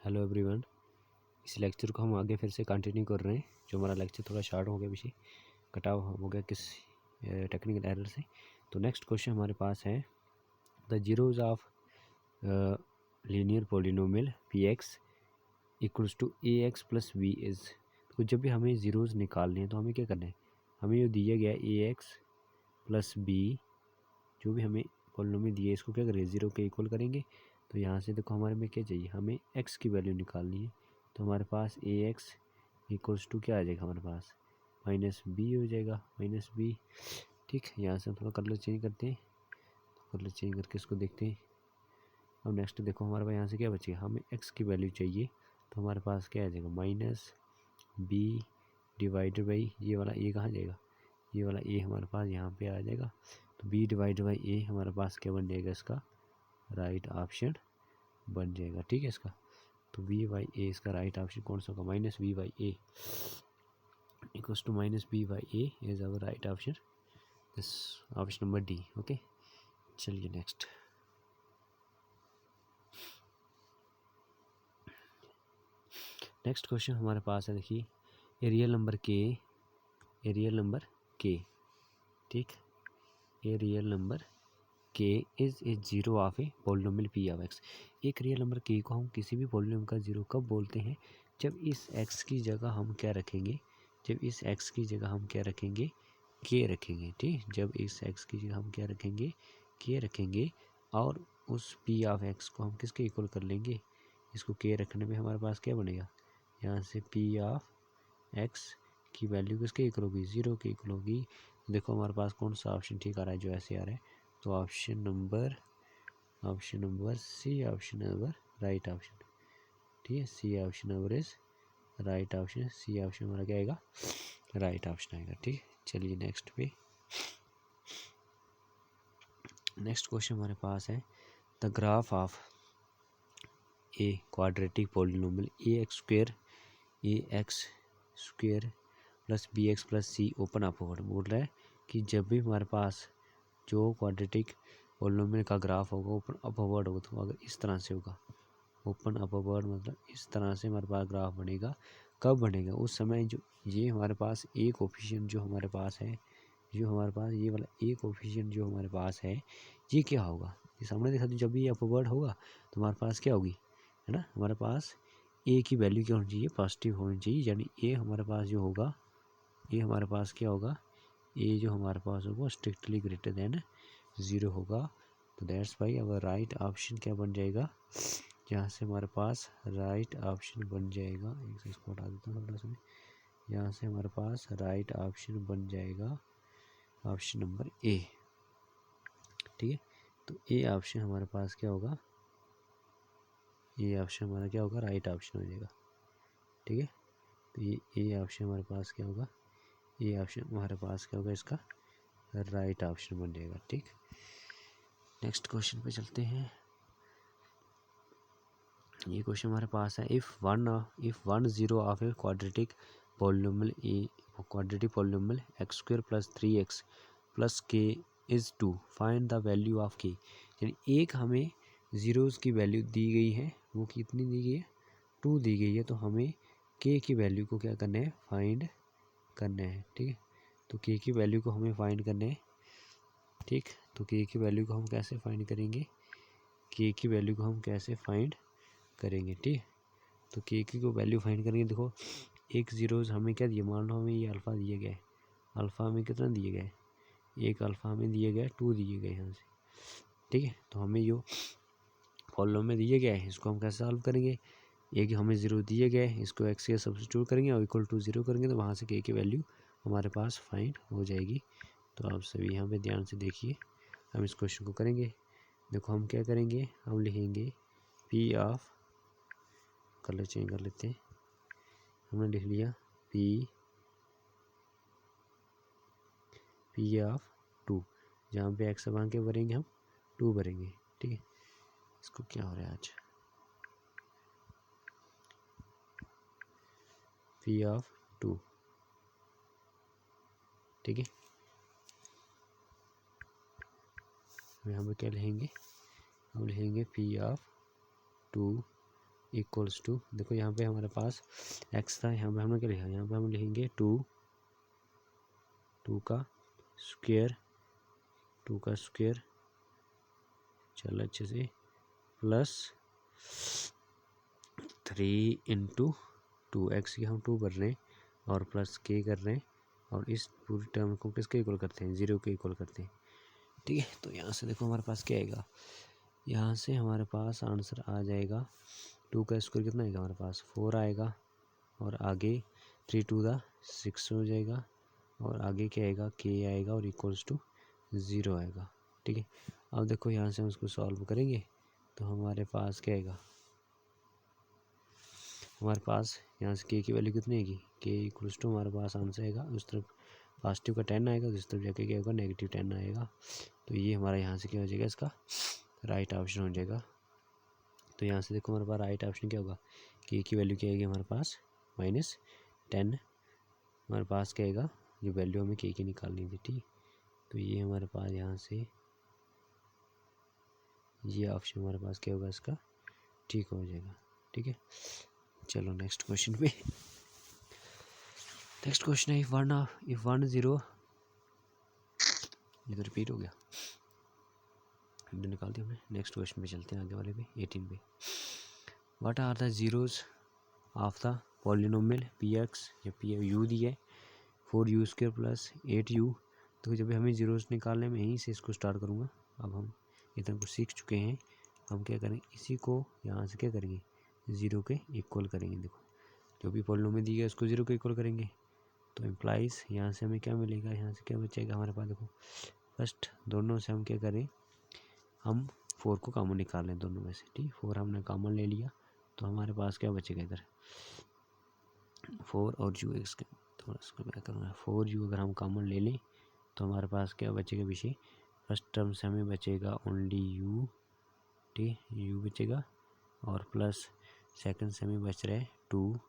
Hello everyone. इस lecture को हम आगे फिर से कंटिन्यू कर रहे हैं। जो हमारा लेक्चर थोड़ा शार्ट हो गया, पीछे कटाव हो गया किस टेक्निकल एरर से। तो नेक्स्ट क्वेश्चन हमारे पास है the zeros of linear polynomial p x equals to a x plus b is. तो जब भी हमें ज़ीरोज़ निकालने हैं तो हमें क्या करना है, हमें जो दिया गया ए एक्स प्लस बी, जो भी हमें पोलिनोमियल दिए इसको क्या करेंगे, ज़ीरो के इक्वल करेंगे। तो यहाँ से देखो हमारे में क्या चाहिए, हमें x की वैल्यू निकालनी है। तो हमारे पास ए एक्स इक्वल्स टू क्या आ जाएगा, हमारे पास माइनस बी हो जाएगा, माइनस बी। ठीक, यहाँ से हम थोड़ा कलर चेंज करते हैं, तो कलर चेंज करके इसको देखते हैं। अब नेक्स्ट देखो हमारे पास यहाँ से क्या बचेगा, हमें x की वैल्यू चाहिए। तो हमारे पास क्या आ जाएगा, माइनस बी डिवाइडेड बाई ये वाला ए कहाँ जाएगा, ये वाला ए हमारे पास यहाँ पे आ जाएगा। तो बी डिवाइडेड बाई ए हमारे पास क्या बन जाएगा, इसका राइट ऑप्शन बन जाएगा। ठीक है, इसका तो बी बाई ए इसका राइट ऑप्शन कौन सा होगा, minus b by a equals to minus b by a is our right option, this option number D. Okay, चलिए नेक्स्ट क्वेश्चन हमारे पास है। देखिए ए रियल नंबर के, ठीक, a real number k is a zero of a polynomial p of x. एक real number k को हम किसी भी पोलिनोमियल का जीरो कब बोलते हैं, जब इस एक्स की जगह हम क्या रखेंगे, जब इस एक्स की जगह हम क्या रखेंगे, के रखेंगे। ठीक, जब इस एक्स की जगह हम क्या रखेंगे, के रखेंगे, और उस पी ऑफ एक्स को हम किसके इक्वल कर लेंगे, इसको के रखने में हमारे पास क्या बनेगा, यहाँ से पी ऑफ एक्स की वैल्यू किसके इक्वल होगी, ज़ीरो के इक्वल होगी। देखो हमारे पास कौन सा ऑप्शन ठीक आ रहा है, जो ऐसे आ रहा है। तो option number C, option number right option. ठीक है, C option number is right option, C option हमारा क्या आएगा, राइट ऑप्शन आएगा। ठीक है, चलिए नेक्स्ट पे, नेक्स्ट क्वेश्चन हमारे पास है the graph of a quadratic polynomial a x square plus b x plus c open upward. बोल रहा है कि जब भी हमारे पास जो क्वाड्रेटिक पोलिनोमियल का ग्राफ होगा ओपन अपवर्ड होगा, तो अगर इस तरह से होगा, ओपन अपवर्ड मतलब इस तरह से हमारे पास ग्राफ बनेगा। कब बनेगा, उस समय जो ये हमारे पास एक कोफिशिएंट जो हमारे पास है, जो हमारे पास ये वाला एक कोफिशिएंट जो हमारे पास है, ये क्या होगा, ये सामने देखा, तो जब भी ये अपवर्ड होगा तो हमारे पास क्या होगी, है ना, हमारे पास ए की वैल्यू क्या होनी चाहिए, पॉजिटिव होनी चाहिए। यानी ए हमारे पास जो होगा, ये हमारे पास क्या होगा, ए जो हमारे पास होगा स्ट्रिक्टली ग्रेटर देन ज़ीरो होगा। तो दैट्स वाई अब राइट ऑप्शन क्या बन जाएगा, यहाँ से हमारे पास राइट ऑप्शन बन जाएगा, एक से इसको हटा देता हूँ थोड़ा सा, यहाँ से हमारे पास राइट ऑप्शन बन जाएगा ऑप्शन नंबर ए। ठीक है, तो ए ऑप्शन हमारे पास क्या होगा, ये ऑप्शन हमारा क्या होगा, राइट ऑप्शन हो जाएगा। ठीक है, तो ये ए ऑप्शन हमारे पास क्या होगा, ये ऑप्शन हमारे पास क्या होगा, इसका राइट ऑप्शन बन जाएगा। ठीक, नेक्स्ट क्वेश्चन पे चलते हैं। ये क्वेश्चन हमारे पास है if one zero of a quadratic polynomial x square plus 3x plus k is 2 find the value of k. यानी एक हमें ज़ीरोज़ की वैल्यू दी गई है, वो कितनी दी गई है, 2 दी गई है। तो हमें के की वैल्यू को क्या करना है, फाइंड करना है। ठीक है, तो के की वैल्यू को हमें फाइंड करना है। ठीक, तो के की वैल्यू को हम कैसे फाइंड करेंगे, के की वैल्यू को हम कैसे फाइंड करेंगे। ठीक, तो के की को वैल्यू फाइंड करेंगे। देखो एक ज़ीरोज़ हमें क्या दिया, मान लो हमें ये अल्फ़ा दिया गया है, अल्फ़ा हमें कितना दिया गया है, एक अल्फ़ा हमें दिया गया है, 2 दिए गए यहाँ से। ठीक है, तो हमें जो फॉलोम में दिया गया है इसको हम कैसे सॉल्व करेंगे, एक हमें ज़ीरो दिए गए हैं, इसको एक्स के सब्स्टिट्यूट करेंगे और इक्वल टू ज़ीरो करेंगे, तो वहाँ से के की वैल्यू हमारे पास फाइंड हो जाएगी। तो आप सभी यहाँ पे ध्यान से देखिए, हम इस क्वेश्चन को करेंगे। देखो हम क्या करेंगे, हम लिखेंगे पी ऑफ, कलर चेंज कर लेते हैं, हमने लिख लिया पी ऑफ 2, जहाँ पे एक्स बना के भरेंगे हम 2 भरेंगे। ठीक है, इसको क्या हो रहा है आज, पी ऑफ 2। ठीक है, यहाँ पे क्या लिखेंगे, हम लिखेंगे पी ऑफ 2 इक्वल्स टू, देखो यहाँ पे हमारे पास x था, यहाँ पे हमने क्या लिखा, यहाँ पे हम लिखेंगे 2 का स्क्वायर, चलो अच्छे से, प्लस 3 इंटू 2, एक्स की हम 2 कर रहे हैं और प्लस k कर रहे हैं, और इस पूरी टर्म को किसके इक्वल करते हैं, 0 के इक्वल करते हैं, ठीक है। तो यहाँ से देखो हमारे पास क्या आएगा, यहाँ से हमारे पास आंसर आ जाएगा 2 का स्क्वायर कितना आएगा हमारे पास 4 आएगा, और आगे 3 2 6 हो जाएगा, और आगे क्या आएगा k आएगा और इक्वल्स टू 0 आएगा, ठीक है। अब देखो यहाँ से हम उसको सॉल्व करेंगे तो हमारे पास क्या आएगा, हमारे पास यहाँ से k की वैल्यू कितनी आएगी, k इक्वल्स टू हमारे पास आंसर आएगा, उस तरफ पॉजिटिव का 10 आएगा, उस तरफ जाके क्या होगा नेगेटिव 10 आएगा। तो ये हमारा यहाँ से क्या हो जाएगा, इसका राइट ऑप्शन हो जाएगा। तो यहाँ से देखो हमारे पास राइट ऑप्शन क्या होगा, k की वैल्यू क्या आएगी हमारे पास -10, हमारे पास क्या आएगा, जो वैल्यू हमें k की निकालनी थी, ठीक। तो ये हमारे पास यहाँ से ये ऑप्शन हमारे पास क्या होगा, इसका ठीक हो जाएगा, ठीक है। चलो नेक्स्ट क्वेश्चन पे, नेक्स्ट क्वेश्चन है इफ 1 0, ये तो रिपीट हो गया, निकाल दिया हमने। नेक्स्ट क्वेश्चन पे चलते हैं, आगे वाले पे 18 पे, what are the zeros of the polynomial px या u दिया है 4u² प्लस 8u। तो जब हमें जीरोज निकालने में यहीं से इसको स्टार्ट करूँगा, अब हम इतना कुछ सीख चुके हैं, हम क्या करेंगे, इसी को यहाँ से क्या करेंगे, 0 के इक्वल करेंगे। देखो जो भी पॉलिनोमियल दी गया उसको 0 के इक्वल करेंगे, तो इम्प्लाइज यहाँ से हमें क्या मिलेगा, यहाँ से क्या बचेगा हमारे पास, देखो फर्स्ट दोनों से हम क्या करें, हम 4 को कॉमन निकाल लें दोनों में से, ठीक। 4 हमने कॉमन ले लिया, तो हमारे पास क्या बचेगा इधर 4 और u, इसके थोड़ा इसको क्या करूँगा, 4u अगर हम कॉमन ले लें तो हमारे पास क्या बचेगा पीछे, फर्स्ट टर्म से हमें बचेगा ओनली u, ठीक, u बचेगा, और प्लस सेकंड से हमें बच रहा है 2,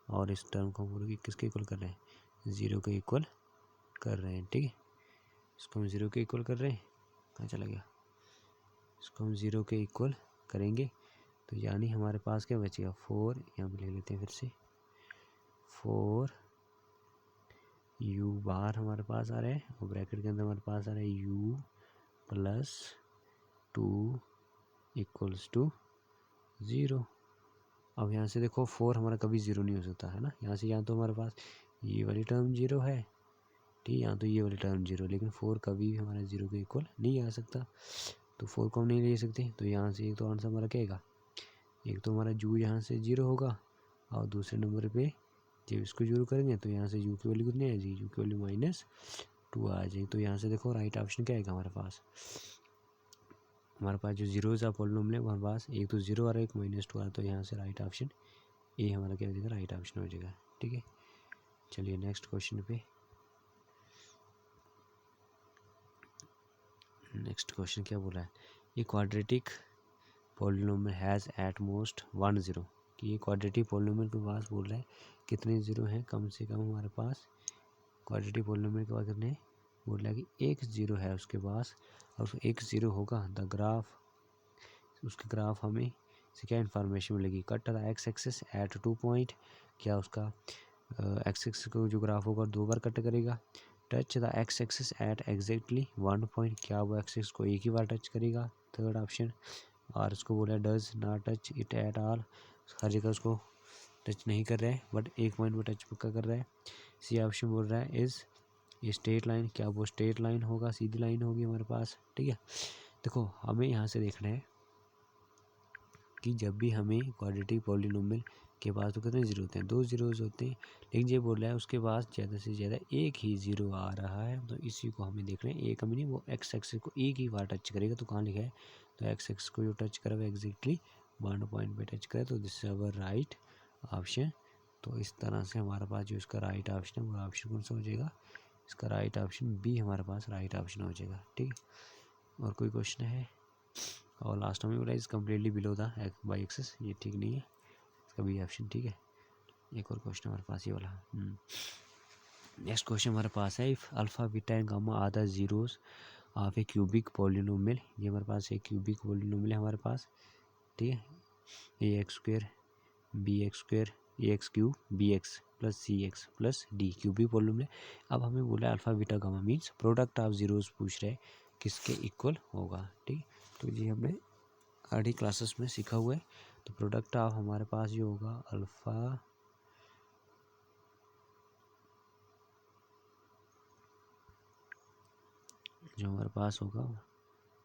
और इस टर्म को पूरे किसके इक्वल कर रहे हैं, 0 के इक्वल कर रहे हैं, ठीक है। इसको हम 0 के इक्वल कर रहे हैं, कहाँ चला गया, इसको हम 0 के इक्वल करेंगे, तो यानी हमारे पास क्या बचेगा 4, यहाँ पे लिख लेते हैं फिर से 4 u बार हमारे पास आ रहा है, और ब्रैकेट के अंदर हमारे पास आ रहा है u प्लस 2 इक्वल्स टू 0। अब यहाँ से देखो 4 हमारा कभी 0 नहीं हो सकता है ना, यहाँ से यहाँ तो हमारे पास ये वाली टर्म 0 है, ठीक, यहाँ तो ये वाली टर्म 0, लेकिन 4 कभी हमारा 0 के इक्वल नहीं आ सकता, तो 4 को हम नहीं ले सकते। तो यहाँ से एक तो आंसर हमारा क्या आएगा, एक तो हमारा u यहाँ से 0 होगा, और दूसरे नंबर पे जब इसको 0 करेंगे तो यहाँ से u की वैल्यू कितनी आ जाएगी, u की वैल्यू -2 आ जाएगी। तो यहाँ से देखो राइट ऑप्शन क्या आएगा हमारे पास, हमारे पास जो जीरोज ऑफ पॉलिनोमियल है हमारे पास एक तो 0 आ रहा है, एक -2 आ रहा है, तो यहाँ से राइट ऑप्शन ए हमारा क्या हो जाएगा, राइट ऑप्शन हो जाएगा, ठीक है। चलिए नेक्स्ट क्वेश्चन पे, नेक्स्ट क्वेश्चन क्या बोला है, ये quadratic polynomial has at most 1 0, कि ये क्वाड्रेटिक पॉलिनोमियल के पास बोल रहा है कितने ज़ीरो हैं, कम से कम हमारे पास क्वाड्रेटिक पॉलिनोमियल के पास कितने, बोल रहा है कि एक ज़ीरो है उसके पास, और एक ज़ीरो होगा द ग्राफ, उसके ग्राफ हमें से क्या इन्फॉर्मेशन मिलेगी, cut the x axis at 2 point, क्या उसका एक्स एक्सिस को जो ग्राफ होगा 2 बार कट करेगा, touch the x axis at exactly 1 point, क्या वो एक्स एक्सिस को एक ही बार टच करेगा, थर्ड ऑप्शन। और उसको बोला does not touch it at all, हर जगह उसको टच नहीं कर रहा है, बट एक पॉइंट पर टच पक्का कर रहा है। सी ऑप्शन बोल रहा है इज़ ये स्ट्रेट लाइन, क्या वो स्ट्रेट लाइन होगा, सीधी लाइन होगी हमारे पास, ठीक है। देखो हमें यहाँ से देखना है कि जब भी हमें क्वाड्रेटिक पॉलिनोमियल के पास तो कितने जीरो होते हैं, 2 जीरोज होते हैं, लेकिन ये बोल रहा है उसके पास ज़्यादा से ज़्यादा एक ही ज़ीरो आ रहा है, तो इसी को हमें देखना है। एक हमें नहीं, वो एक्स एक्सिस को एक ही बार टच करेगा, तो कहाँ लिखा है, तो एक्स एक्सिस को जो टच करेगा एग्जैक्टली 1 पॉइंट पे टच करे, तो this is our right option. तो इस तरह से हमारे पास जो इसका राइट ऑप्शन है वो ऑप्शन कौन सा हो जाएगा, इसका राइट ऑप्शन बी हमारे पास राइट ऑप्शन हो जाएगा, ठीक। और कोई क्वेश्चन है, और लास्ट में बोला is completely below the by axis, ये ठीक नहीं है, इसका बी ऑप्शन ठीक है। एक और क्वेश्चन हमारे पास ये वाला, नेक्स्ट क्वेश्चन हमारे पास है if alpha beta and gamma are the zeros of a cubic polynomial, ये हमारे पास एक क्यूबिक पॉलिनोमियल है हमारे पास, ठीक है, a x square b x square a x cube b x plus c x plus d cubic polynomial है। अब हमें बोला alpha beta gamma means product of zeros पूछ रहे हैं किसके इक्वल होगा। ठीक, तो ये हमने आधी क्लासेस में सीखा हुआ है। तो प्रोडक्ट ऑफ हमारे पास ये होगा अल्फ़ा जो हमारे पास होगा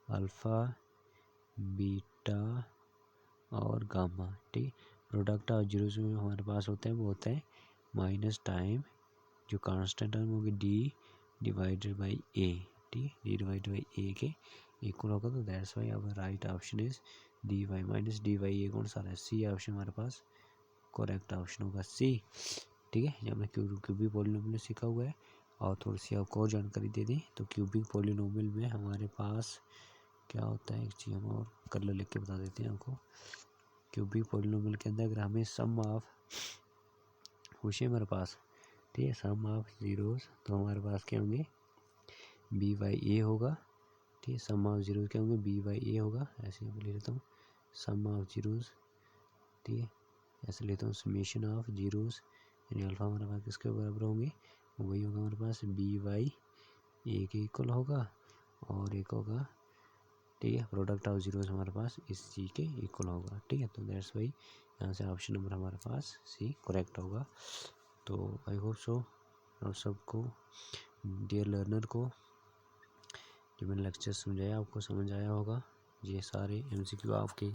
अल्फ़ा बीटा और गामा। ठीक, प्रोडक्ट ऑफ जीरोस में हमारे पास होता है वो होता है माइनस टाइम जो कांस्टेंट टर्म होगी डी डिवाइडेड बाई ए। ठीक, डी डिवाइडेड बाई ए के इक्वल होगा। तो that's why our right option is d y minus d y. ए कौन सा है? सी ऑप्शन हमारे पास करेक्ट ऑप्शन होगा सी। ठीक है, जब हमने क्यूबिक पॉलीनोमियल सीखा हुआ है और थोड़ी सी आपको और जानकारी दे दी तो क्यूबिक पॉलीनोमियल में हमारे पास क्या होता है, एक चीज़ हम और कलर लिख के बता देते हैं आपको। क्यूबिक पॉलीनोमियल के अंदर अगर हमें सम ऑफ पूछे हमारे पास, ठीक है, सम ऑफ जीरोस, तो हमारे पास क्या होंगे बी वाई ए होगा। ठीक है, सम ऑफ जीरोस क्या होंगे बी वाई ए होगा। ऐसे मैं ले लेता हूँ सम ऑफ जीरोस। ठीक है, ऐसे लेता हूँ समेशन ऑफ जीरोस यानी अल्फा हमारे पास किसके बराबर होंगे, वही होगा हमारे पास बी वाई ए के इक्वल होगा और एक होगा। ठीक है, प्रोडक्ट ऑफ जीरोस हमारे पास इस सी के इक्वल होगा। ठीक है, तो दैट्स वाई यहाँ से ऑप्शन नंबर हमारे पास सी करेक्ट होगा। तो आई होप सो आप सबको डियर लर्नर को जो मैंने लेक्चर समझाया आपको समझ आया होगा। ये सारे एमसीक्यू आपके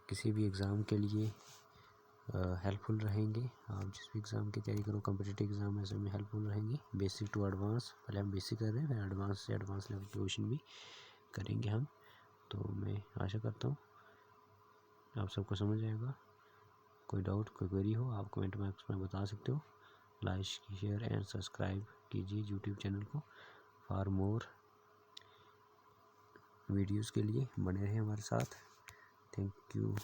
किसी भी एग्ज़ाम के लिए हेल्पफुल रहेंगे। आप जिस भी एग्ज़ाम की तैयारी करो कॉम्पिटिटिव एग्ज़ाम ऐसे में हेल्पफुल रहेंगे। बेसिक टू एडवांस, पहले हम बेसिक कर रहे हैं फिर एडवांस से एडवांस लेवल के क्वेश्चन भी करेंगे हम। तो मैं आशा करता हूँ आप सबको समझ आएगा। कोई डाउट कोई क्वेरी हो आप कमेंट बॉक्स में बता सकते हो। लाइक शेयर एंड सब्सक्राइब कीजिए यूट्यूब चैनल को फॉर मोर वीडियोज़ के लिए बने रहें हमारे साथ। Thank you.